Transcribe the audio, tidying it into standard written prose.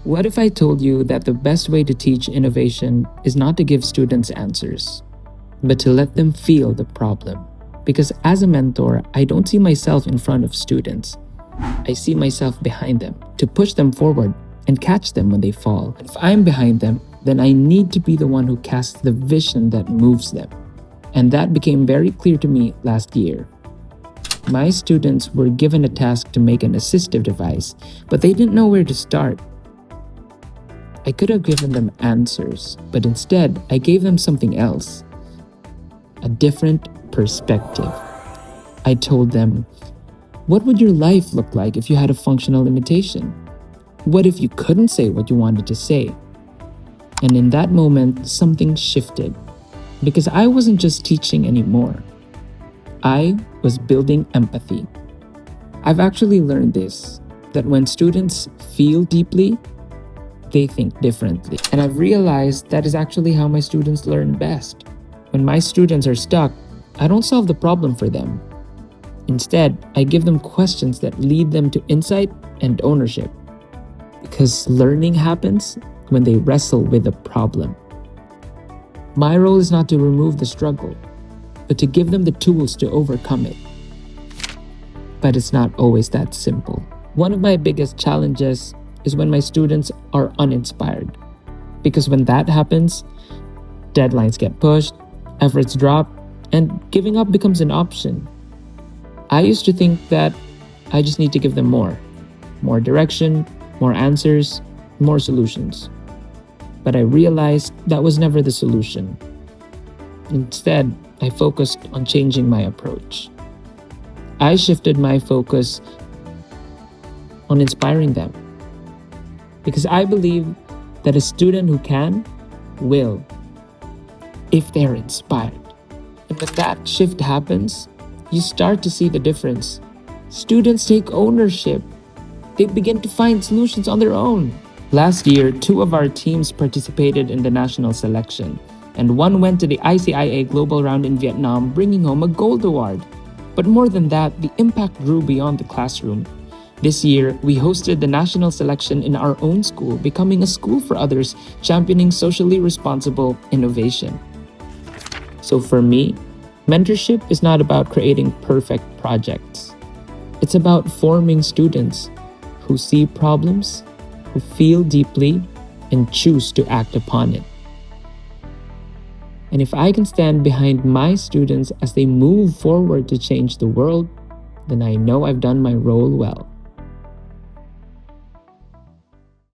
What if I told you that the best way to teach innovation is not to give students answers, but to let them feel the problem? Because as a mentor, I don't see myself in front of students. I see myself behind them to push them forward and catch them when they fall. If I'm behind them, then I need to be the one who casts the vision that moves them. And that became very clear to me last year. My students were given a task to make an assistive device, but they didn't know where to start. I could have given them answers, but instead, I gave them something else. A different perspective. I told them, what would your life look like if you had a functional limitation? What if you couldn't say what you wanted to say? And in that moment, something shifted. Because I wasn't just teaching anymore. I was building empathy. I've actually learned this, that when students feel deeply, they think differently. And I've realized that is actually how my students learn best. When my students are stuck, I don't solve the problem for them. Instead, I give them questions that lead them to insight and ownership. Because learning happens when they wrestle with a problem. My role is not to remove the struggle, but to give them the tools to overcome it. But it's not always that simple. One of my biggest challenges is when my students are uninspired. Because when that happens, deadlines get pushed, efforts drop, and giving up becomes an option. I used to think that I just need to give them more direction, more answers, more solutions. But I realized that was never the solution. Instead, I focused on changing my approach. I shifted my focus on inspiring them. Because I believe that a student who can, will, if they're inspired. And when that shift happens, you start to see the difference. Students take ownership. They begin to find solutions on their own. Last year, 2 of our teams participated in the national selection, and 1 went to the ICIA Global Round in Vietnam, bringing home a gold award. But more than that, the impact grew beyond the classroom. This year, we hosted the national selection in our own school, becoming a school for others, championing socially responsible innovation. So for me, mentorship is not about creating perfect projects. It's about forming students who see problems, who feel deeply, and choose to act upon it. And if I can stand behind my students as they move forward to change the world, then I know I've done my role well.